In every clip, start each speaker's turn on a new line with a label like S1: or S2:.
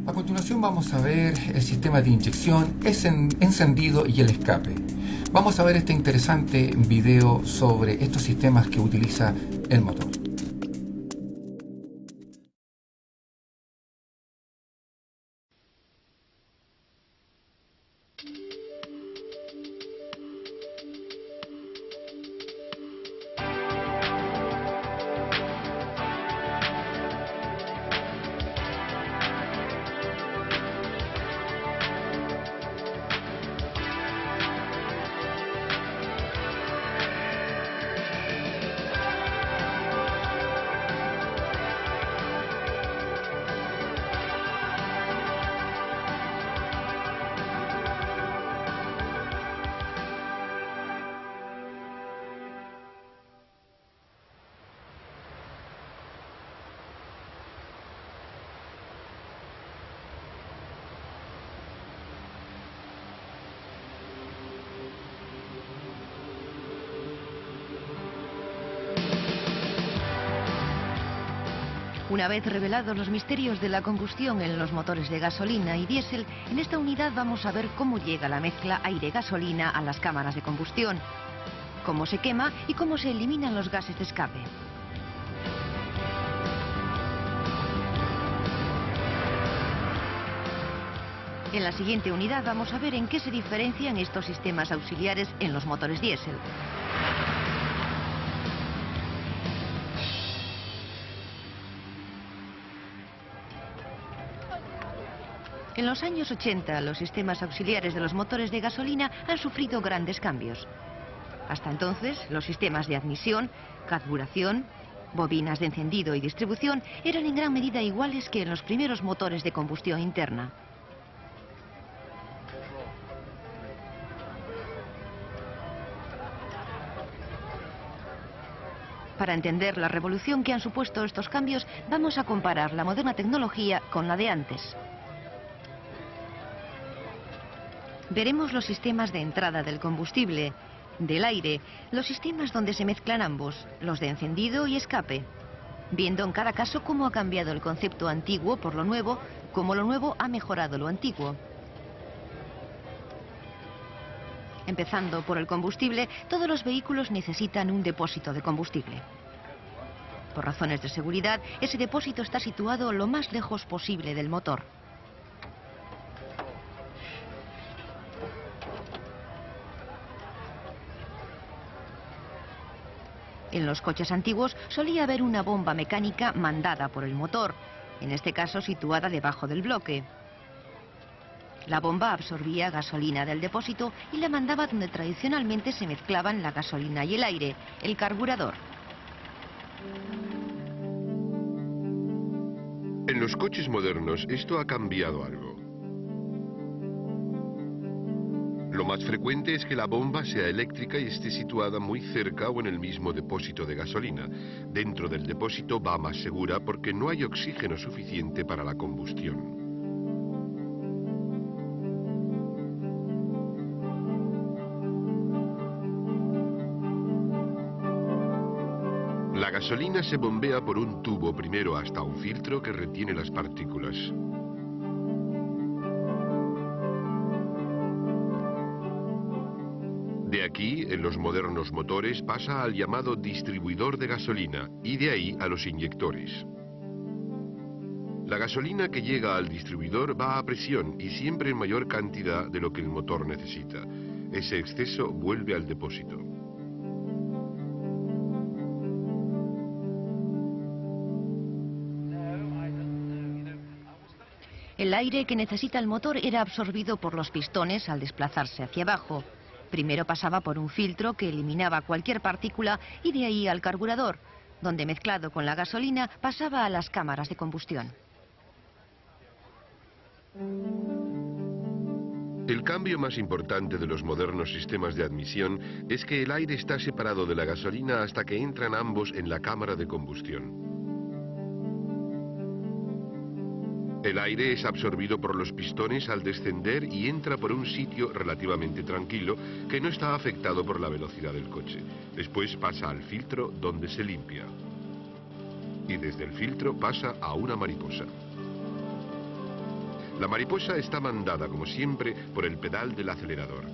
S1: A continuación vamos a ver el sistema de inyección, encendido y el escape. Vamos a ver este interesante video sobre estos sistemas que utiliza el motor.
S2: Una vez revelados los misterios de la combustión en los motores de gasolina y diésel, en esta unidad vamos a ver cómo llega la mezcla aire-gasolina a las cámaras de combustión, cómo se quema y cómo se eliminan los gases de escape. En la siguiente unidad vamos a ver en qué se diferencian estos sistemas auxiliares en los motores diésel. En los años 80, los sistemas auxiliares de los motores de gasolina han sufrido grandes cambios. Hasta entonces, los sistemas de admisión, carburación, bobinas de encendido y distribución eran en gran medida iguales que en los primeros motores de combustión interna. Para entender la revolución que han supuesto estos cambios, vamos a comparar la moderna tecnología con la de antes. Veremos los sistemas de entrada del combustible, del aire, los sistemas donde se mezclan ambos, los de encendido y escape, viendo en cada caso cómo ha cambiado el concepto antiguo por lo nuevo, cómo lo nuevo ha mejorado lo antiguo. Empezando por el combustible, todos los vehículos necesitan un depósito de combustible. Por razones de seguridad, ese depósito está situado lo más lejos posible del motor. En los coches antiguos solía haber una bomba mecánica mandada por el motor, en este caso situada debajo del bloque. La bomba absorbía gasolina del depósito y la mandaba donde tradicionalmente se mezclaban la gasolina y el aire, el carburador.
S3: En los coches modernos esto ha cambiado algo. Lo más frecuente es que la bomba sea eléctrica y esté situada muy cerca o en el mismo depósito de gasolina. Dentro del depósito va más segura porque no hay oxígeno suficiente para la combustión. La gasolina se bombea por un tubo primero hasta un filtro que retiene las partículas. De aquí, en los modernos motores, pasa al llamado distribuidor de gasolina y de ahí a los inyectores. La gasolina que llega al distribuidor va a presión y siempre en mayor cantidad de lo que el motor necesita. Ese exceso vuelve al depósito.
S2: El aire que necesita el motor era absorbido por los pistones al desplazarse hacia abajo. Primero pasaba por un filtro que eliminaba cualquier partícula y de ahí al carburador, donde mezclado con la gasolina pasaba a las cámaras de combustión.
S3: El cambio más importante de los modernos sistemas de admisión es que el aire está separado de la gasolina hasta que entran ambos en la cámara de combustión. El aire es absorbido por los pistones al descender y entra por un sitio relativamente tranquilo que no está afectado por la velocidad del coche. Después pasa al filtro donde se limpia. Y desde el filtro pasa a una mariposa. La mariposa está mandada, como siempre, por el pedal del acelerador.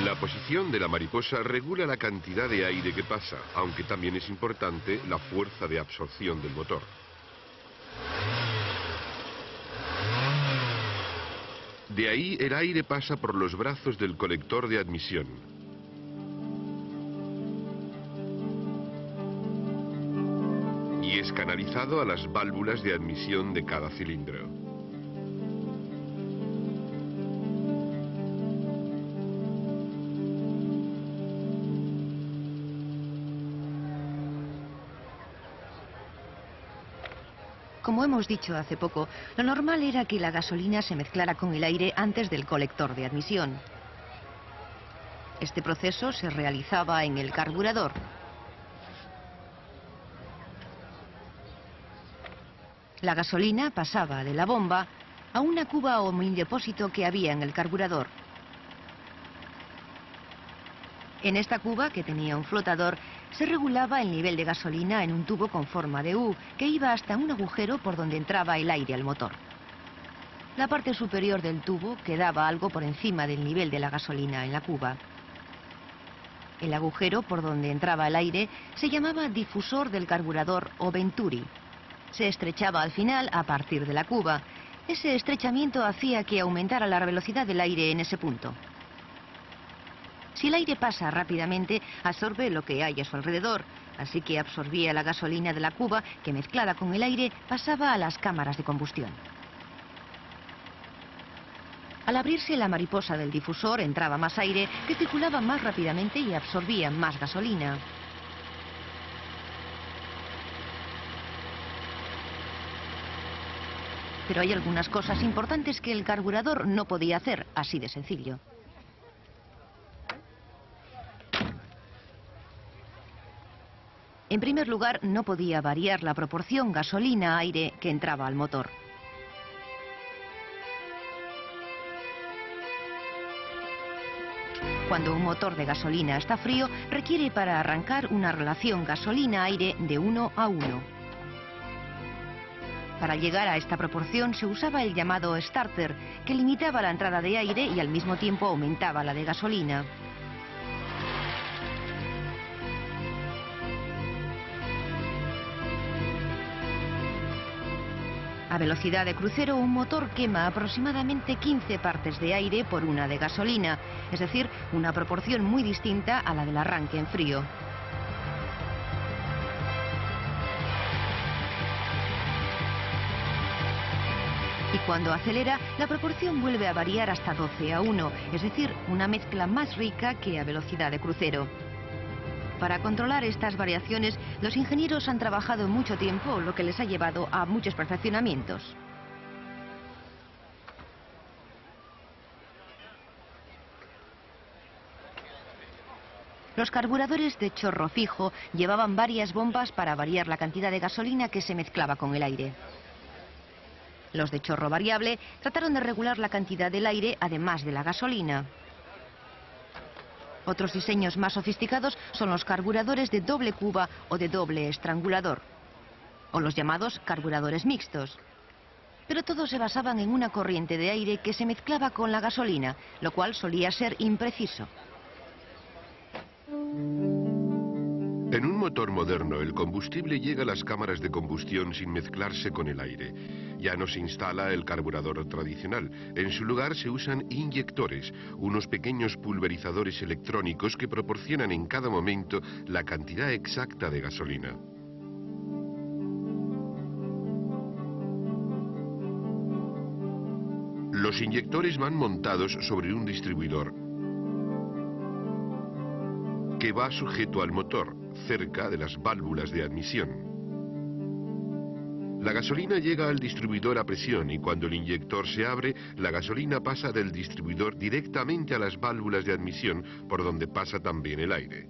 S3: La posición de la mariposa regula la cantidad de aire que pasa, aunque también es importante la fuerza de absorción del motor. De ahí el aire pasa por los brazos del colector de admisión. Y es canalizado a las válvulas de admisión de cada cilindro.
S2: Como hemos dicho hace poco, lo normal era que la gasolina se mezclara con el aire antes del colector de admisión. Este proceso se realizaba en el carburador. La gasolina pasaba de la bomba a una cuba o minidepósito que había en el carburador. En esta cuba, que tenía un flotador, se regulaba el nivel de gasolina en un tubo con forma de U, que iba hasta un agujero por donde entraba el aire al motor. La parte superior del tubo quedaba algo por encima del nivel de la gasolina en la cuba. El agujero por donde entraba el aire se llamaba difusor del carburador o venturi. Se estrechaba al final a partir de la cuba. Ese estrechamiento hacía que aumentara la velocidad del aire en ese punto. Si el aire pasa rápidamente, absorbe lo que hay a su alrededor, así que absorbía la gasolina de la cuba, que mezclada con el aire pasaba a las cámaras de combustión. Al abrirse la mariposa del difusor entraba más aire, que circulaba más rápidamente y absorbía más gasolina. Pero hay algunas cosas importantes que el carburador no podía hacer, así de sencillo. En primer lugar, no podía variar la proporción gasolina-aire que entraba al motor. Cuando un motor de gasolina está frío, requiere para arrancar una relación gasolina-aire de 1:1. Para llegar a esta proporción se usaba el llamado starter, que limitaba la entrada de aire y al mismo tiempo aumentaba la de gasolina. A velocidad de crucero, un motor quema aproximadamente 15 partes de aire por una de gasolina, es decir, una proporción muy distinta a la del arranque en frío. Y cuando acelera, la proporción vuelve a variar hasta 12:1, es decir, una mezcla más rica que a velocidad de crucero. Para controlar estas variaciones, los ingenieros han trabajado mucho tiempo, lo que les ha llevado a muchos perfeccionamientos. Los carburadores de chorro fijo llevaban varias bombas para variar la cantidad de gasolina que se mezclaba con el aire. Los de chorro variable trataron de regular la cantidad del aire además de la gasolina. Otros diseños más sofisticados son los carburadores de doble cuba o de doble estrangulador, o los llamados carburadores mixtos. Pero todos se basaban en una corriente de aire que se mezclaba con la gasolina, lo cual solía ser impreciso.
S3: En un motor moderno, el combustible llega a las cámaras de combustión sin mezclarse con el aire. Ya no se instala el carburador tradicional. En su lugar se usan inyectores, unos pequeños pulverizadores electrónicos que proporcionan en cada momento la cantidad exacta de gasolina. Los inyectores van montados sobre un distribuidor que va sujeto al motor, cerca de las válvulas de admisión. La gasolina llega al distribuidor a presión y cuando el inyector se abre, la gasolina pasa del distribuidor directamente a las válvulas de admisión, por donde pasa también el aire.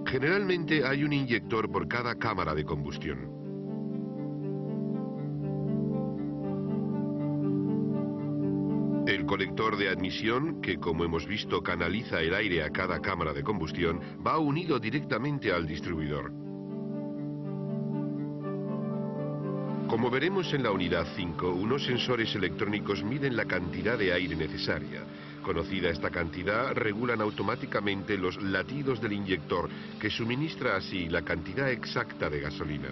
S3: Generalmente hay un inyector por cada cámara de combustión. El colector de admisión, que como hemos visto canaliza el aire a cada cámara de combustión, va unido directamente al distribuidor. Como veremos en la unidad 5, unos sensores electrónicos miden la cantidad de aire necesaria. Conocida esta cantidad, regulan automáticamente los latidos del inyector, que suministra así la cantidad exacta de gasolina.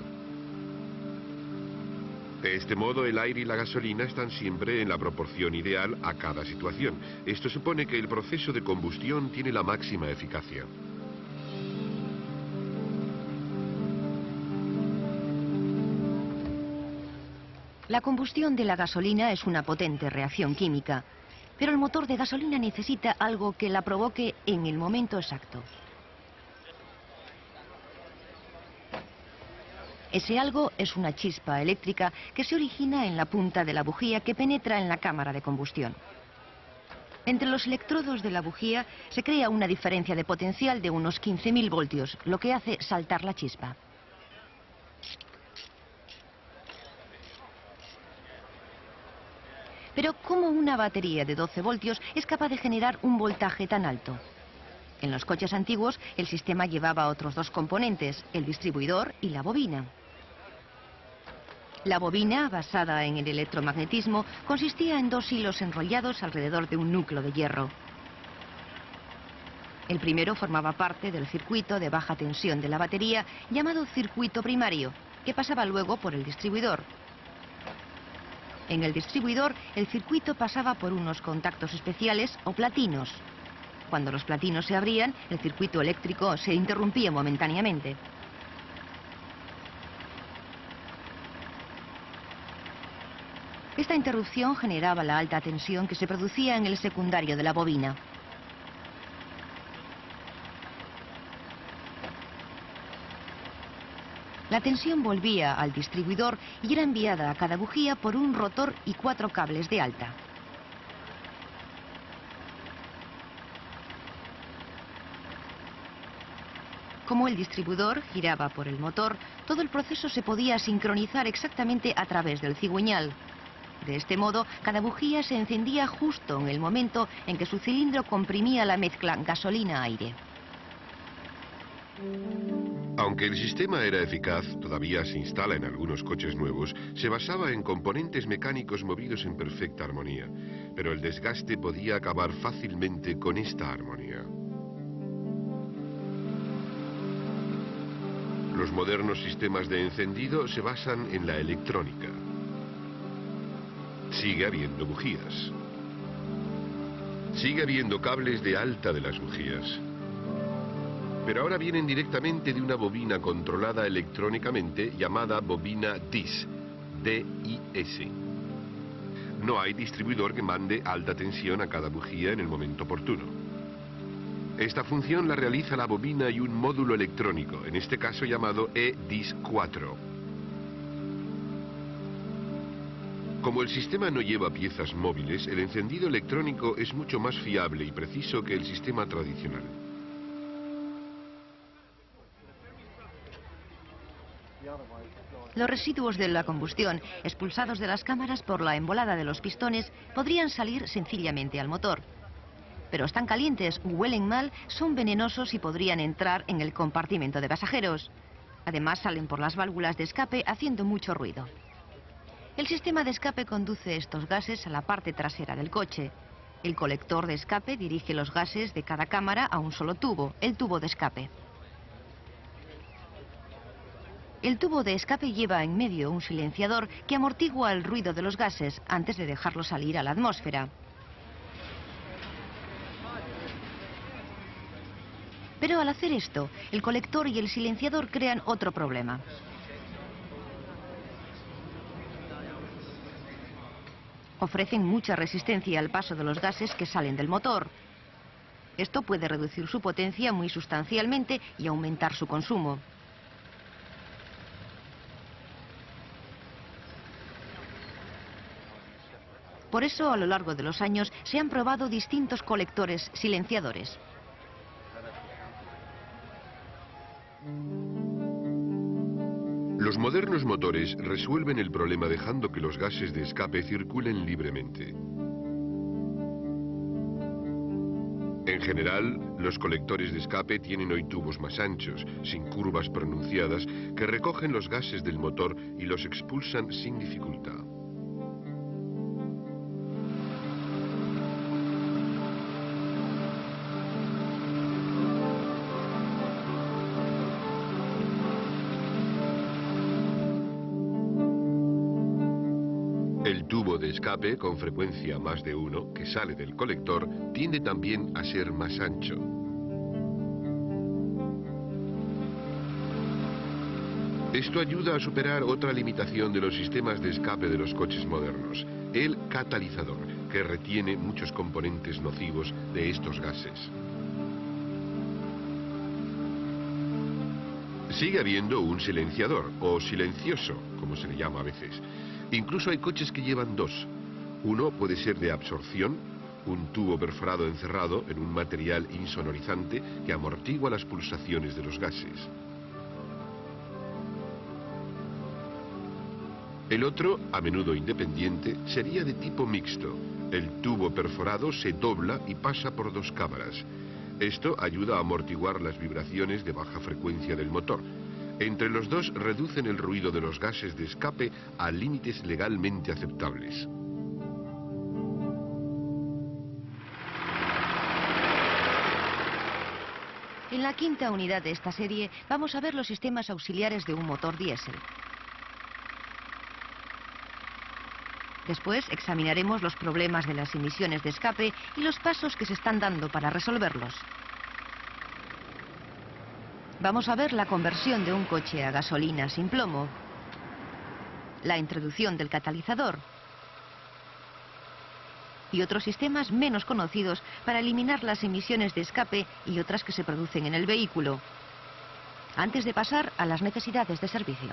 S3: De este modo, el aire y la gasolina están siempre en la proporción ideal a cada situación. Esto supone que el proceso de combustión tiene la máxima eficacia.
S2: La combustión de la gasolina es una potente reacción química, pero el motor de gasolina necesita algo que la provoque en el momento exacto. Ese algo es una chispa eléctrica que se origina en la punta de la bujía que penetra en la cámara de combustión. Entre los electrodos de la bujía se crea una diferencia de potencial de unos 15.000 voltios, lo que hace saltar la chispa. Pero ¿cómo una batería de 12 voltios es capaz de generar un voltaje tan alto? En los coches antiguos, el sistema llevaba otros dos componentes, el distribuidor y la bobina. La bobina, basada en el electromagnetismo, consistía en dos hilos enrollados alrededor de un núcleo de hierro. El primero formaba parte del circuito de baja tensión de la batería, llamado circuito primario, que pasaba luego por el distribuidor. En el distribuidor, el circuito pasaba por unos contactos especiales o platinos. Cuando los platinos se abrían, el circuito eléctrico se interrumpía momentáneamente. Esta interrupción generaba la alta tensión que se producía en el secundario de la bobina. La tensión volvía al distribuidor y era enviada a cada bujía por un rotor y 4 cables de alta. Como el distribuidor giraba por el motor, todo el proceso se podía sincronizar exactamente a través del cigüeñal. De este modo, cada bujía se encendía justo en el momento en que su cilindro comprimía la mezcla gasolina-aire.
S3: Aunque el sistema era eficaz, todavía se instala en algunos coches nuevos, se basaba en componentes mecánicos movidos en perfecta armonía. Pero el desgaste podía acabar fácilmente con esta armonía. Los modernos sistemas de encendido se basan en la electrónica. Sigue habiendo bujías. Sigue habiendo cables de alta de las bujías. Pero ahora vienen directamente de una bobina controlada electrónicamente llamada bobina DIS, D-I-S. No hay distribuidor que mande alta tensión a cada bujía en el momento oportuno. Esta función la realiza la bobina y un módulo electrónico, en este caso llamado eDIS4. Como el sistema no lleva piezas móviles, el encendido electrónico es mucho más fiable y preciso que el sistema tradicional.
S2: Los residuos de la combustión, expulsados de las cámaras por la embolada de los pistones, podrían salir sencillamente al motor. Pero están calientes, huelen mal, son venenosos y podrían entrar en el compartimento de pasajeros. Además, salen por las válvulas de escape haciendo mucho ruido. El sistema de escape conduce estos gases a la parte trasera del coche. El colector de escape dirige los gases de cada cámara a un solo tubo, el tubo de escape. El tubo de escape lleva en medio un silenciador que amortigua el ruido de los gases antes de dejarlos salir a la atmósfera. Pero al hacer esto, el colector y el silenciador crean otro problema. Ofrecen mucha resistencia al paso de los gases que salen del motor. Esto puede reducir su potencia muy sustancialmente y aumentar su consumo. Por eso, a lo largo de los años, se han probado distintos colectores silenciadores.
S3: Los modernos motores resuelven el problema dejando que los gases de escape circulen libremente. En general, los colectores de escape tienen hoy tubos más anchos, sin curvas pronunciadas, que recogen los gases del motor y los expulsan sin dificultad. El tubo de escape, con frecuencia más de uno, que sale del colector, tiende también a ser más ancho. Esto ayuda a superar otra limitación de los sistemas de escape de los coches modernos, el catalizador, que retiene muchos componentes nocivos de estos gases. Sigue habiendo un silenciador, o silencioso, como se le llama a veces. Incluso hay coches que llevan dos. Uno puede ser de absorción, un tubo perforado encerrado en un material insonorizante que amortigua las pulsaciones de los gases. El otro, a menudo independiente, sería de tipo mixto. El tubo perforado se dobla y pasa por dos cámaras. Esto ayuda a amortiguar las vibraciones de baja frecuencia del motor. Entre los dos reducen el ruido de los gases de escape a límites legalmente aceptables.
S2: En la quinta unidad de esta serie vamos a ver los sistemas auxiliares de un motor diésel. Después examinaremos los problemas de las emisiones de escape y los pasos que se están dando para resolverlos. Vamos a ver la conversión de un coche a gasolina sin plomo, la introducción del catalizador y otros sistemas menos conocidos para eliminar las emisiones de escape y otras que se producen en el vehículo, antes de pasar a las necesidades de servicio.